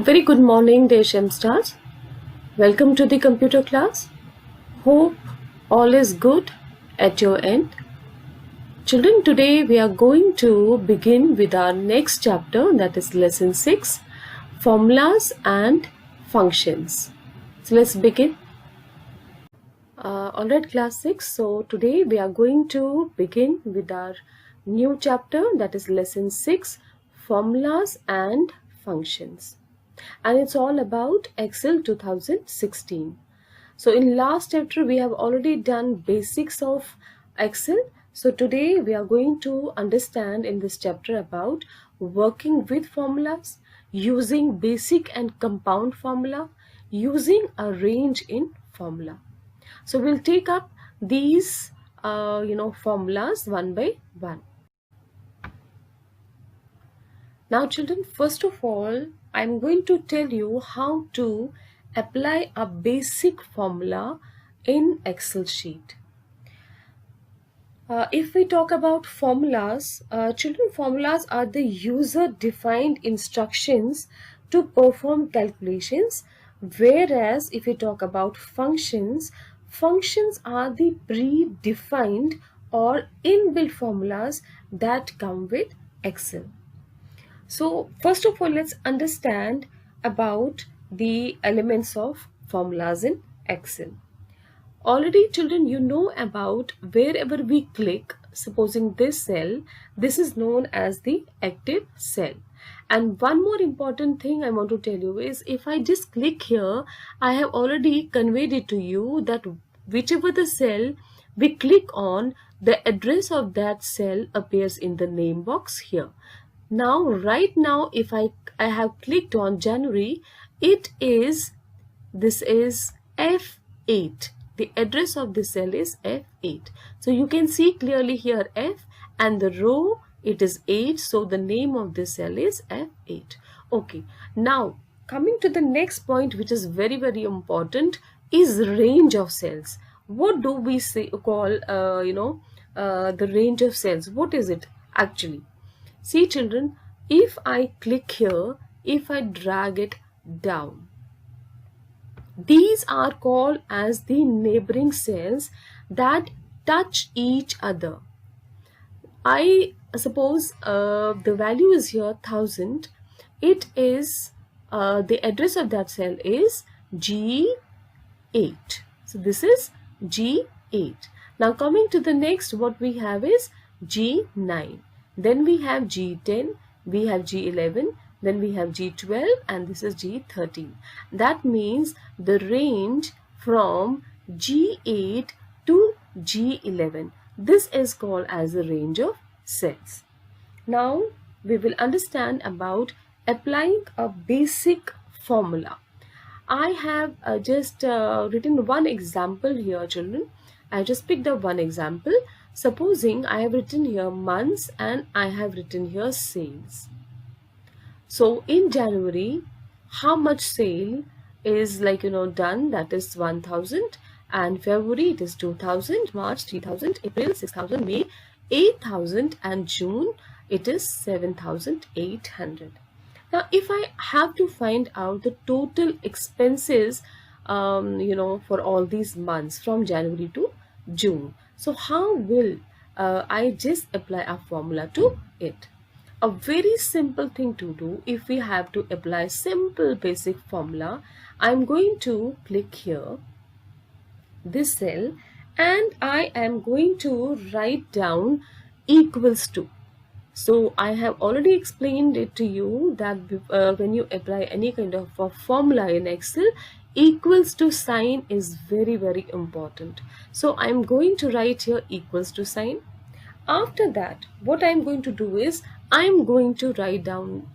very good morning, dear Shem Stars. Welcome to the computer class. Hope all is good at your end. Children, today we are going to begin with our next chapter, that is lesson 6, formulas and functions. So let's begin. Alright, class 6. So today we are going to begin with our new chapter, that is lesson 6, formulas and functions. And it's all about Excel 2016. So in last chapter we have already done basics of Excel. So today we are going to understand in this chapter about working with formulas, using basic and compound formula, using a range in formula. So we'll take up these formulas one by one. Now children, first of all, I'm going to tell you how to apply a basic formula in Excel sheet. If we talk about formulas, children, formulas are the user-defined instructions to perform calculations, whereas if we talk about functions, functions are the predefined or inbuilt formulas that come with Excel. So first of all, let's understand about the elements of formulas in Excel. Already children, you know about wherever we click, supposing this cell, this is known as the active cell. And one more important thing I want to tell you is if I just click here, I have already conveyed it to you that whichever the cell we click on, the address of that cell appears in the name box here. Now, right now, if I have clicked on January, this is F8. The address of this cell is F8. So you can see clearly here F and the row, it is 8. So the name of this cell is F8. Okay. Now, coming to the next point, which is very, very important, is range of cells. What do we call the range of cells? What is it actually? See children, if I click here, if I drag it down, these are called as the neighboring cells that touch each other. I suppose the value is here 1000. It is, the address of that cell is G8. So this is G8. Now coming to the next, what we have is G9. Then we have G10, we have G11, then we have G12, and this is G13. That means the range from G8 to G11. This is called as the range of cells. Now we will understand about applying a basic formula. I have just written one example here, children. I just picked up one example. Supposing I have written here months and I have written here sales. So in January, how much sale is done? That is 1000. And February it is 2000, March 3000, April 6000, May 8000, and June it is 7800. Now if I have to find out the total expenses for all these months from January to June, so how will I just apply a formula to it? A very simple thing to do, if we have to apply simple basic formula, I'm going to click here, this cell, and I am going to write down equals to. So I have already explained it to you that when you apply any kind of a formula in Excel, equals to sign is very, very important. So I'm going to write here equals to sign. After that, what I'm going to do is I'm going to write down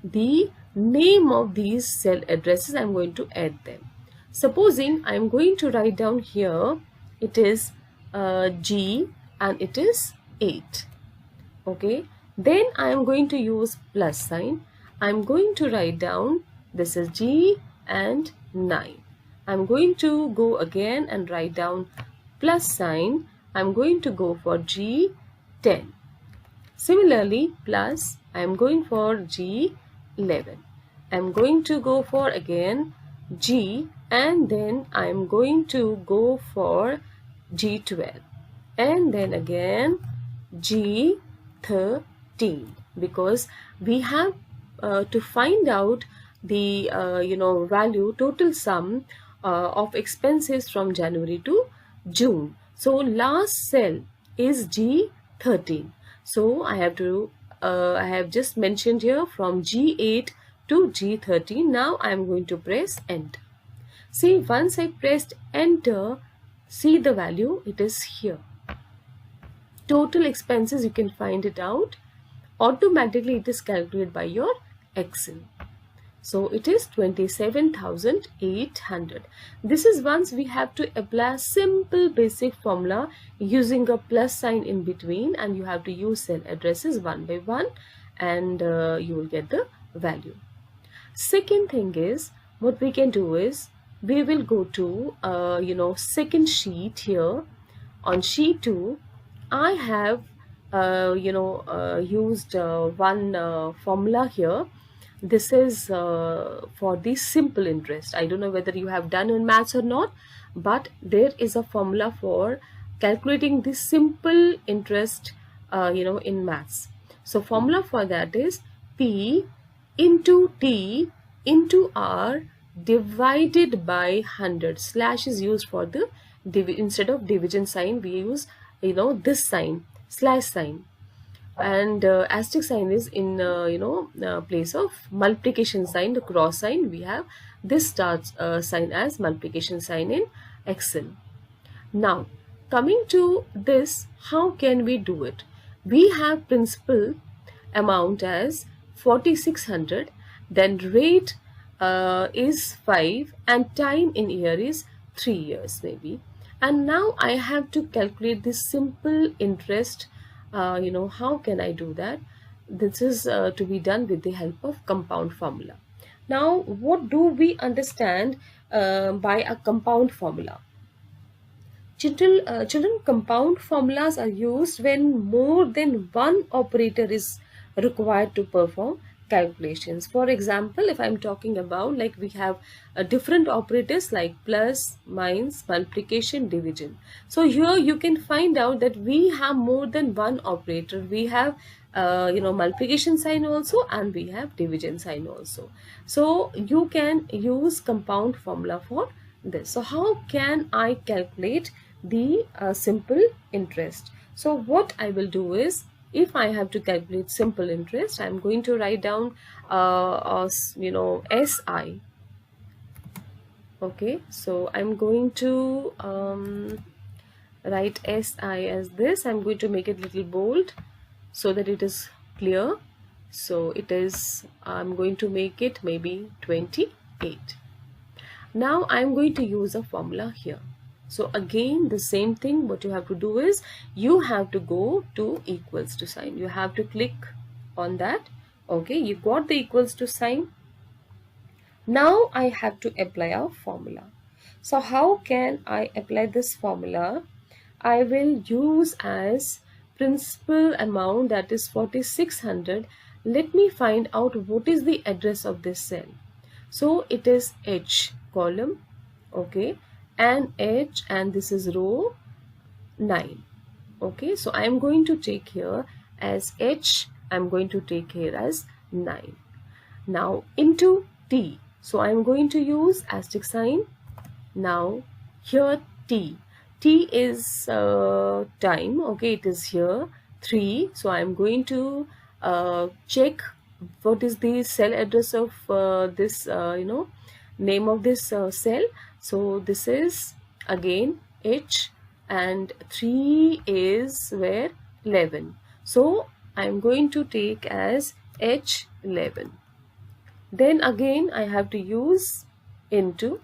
the name of these cell addresses. I'm going to add them. Supposing I'm going to write down here, it is G and it is 8. Okay, then I am going to use plus sign. I'm going to write down, this is G and 9. I'm going to go again and write down plus sign. I'm going to go for G10. Similarly, plus, I'm going for G11. I'm going to go for again G, and then I'm going to go for G12, and then again G13, because we have to find out the value total sum of expenses from January to June. So last cell is G13. So I have just mentioned here from G8 to G13. Now I am going to press enter. See, once I pressed enter, see the value, it is here. Total expenses, you can find it out. Automatically it is calculated by your Excel. So it is 27,800. This is once we have to apply simple basic formula using a plus sign in between, and you have to use cell addresses one by one, and you will get the value. Second thing is, what we can do is, we will go to second sheet here. On sheet 2, I have used one formula here. This is for the simple interest. I don't know whether you have done in maths or not, but there is a formula for calculating the simple interest in maths. So formula for that is P into T into R divided by 100. Slash is used for the instead of division sign, we use this sign, slash sign, and asterisk sign is in place of multiplication sign, the cross sign. We have this starts sign as multiplication sign in Excel. Now coming to this, how can we do it? We have principal amount as 4600, then rate is 5, and time in year is 3 years maybe. And now I have to calculate this simple interest. How can I do that? This is to be done with the help of compound formula. Now what do we understand by a compound formula? Children, compound formulas are used when more than one operator is required to perform calculations. For example, if I'm talking about, like, we have different operators like plus, minus, multiplication, division. So here you can find out that we have more than one operator. We have multiplication sign also, and we have division sign also. So you can use compound formula for this. So how can I calculate the simple interest? So what I will do is, if I have to calculate simple interest, I'm going to write down SI. Okay, so I'm going to write SI as this. I'm going to make it little bold so that it is clear. So it is, I'm going to make it maybe 28. Now I'm going to use a formula here. So again, the same thing, what you have to do is, you have to go to equals to sign. You have to click on that. Okay, you got the equals to sign. Now I have to apply a formula. So how can I apply this formula? I will use as principal amount, that is 4600. Let me find out what is the address of this cell. So it is H column, okay, and H, and this is row 9. Okay, so I am going to take here as H, I am going to take here as 9. Now into T, so I am going to use asterisk sign. Now here T is time, okay, it is here 3. So I am going to check what is the cell address of this name of this cell. So this is again H, and 3 is where 11. So I am going to take as H11. Then again I have to use into.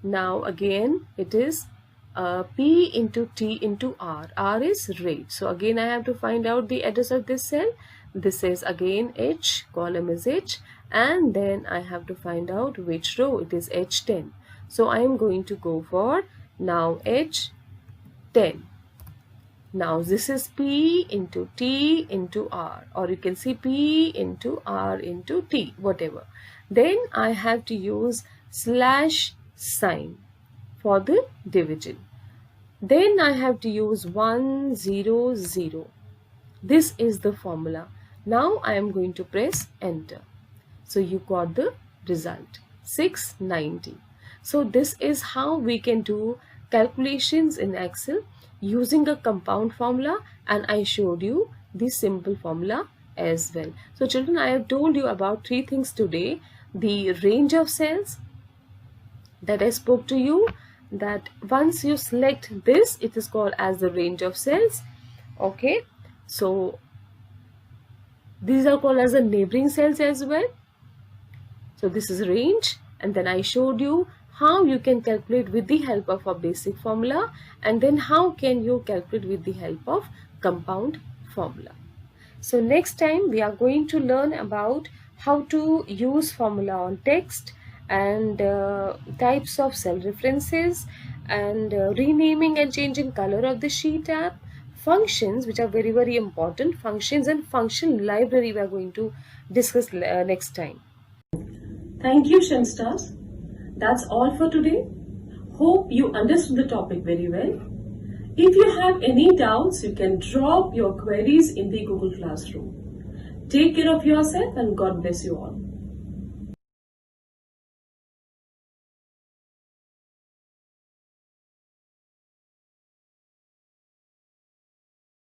Now again it is P into T into R. R is rate. So again I have to find out the address of this cell. This is again H, column is H, and then I have to find out which row. It is H10. So I am going to go for now H10. Now this is P into T into R, or you can see P into R into T, whatever. Then I have to use slash sign for the division. Then I have to use 100. This is the formula. Now I am going to press enter. So you got the result 690. So this is how we can do calculations in Excel using a compound formula, and I showed you the simple formula as well. So children, I have told you about three things today: the range of cells that I spoke to you, that once you select this, it is called as the range of cells. Okay, so these are called as the neighboring cells as well. So this is range, and then I showed you how you can calculate with the help of a basic formula, and then how can you calculate with the help of compound formula. So next time we are going to learn about how to use formula on text, and types of cell references, and renaming and changing color of the sheet tab, functions, which are very important, functions and function library we are going to discuss next time. Thank you, Shamstars. That's all for today. Hope you understood the topic very well. If you have any doubts, you can drop your queries in the Google Classroom. Take care of yourself and God bless you all.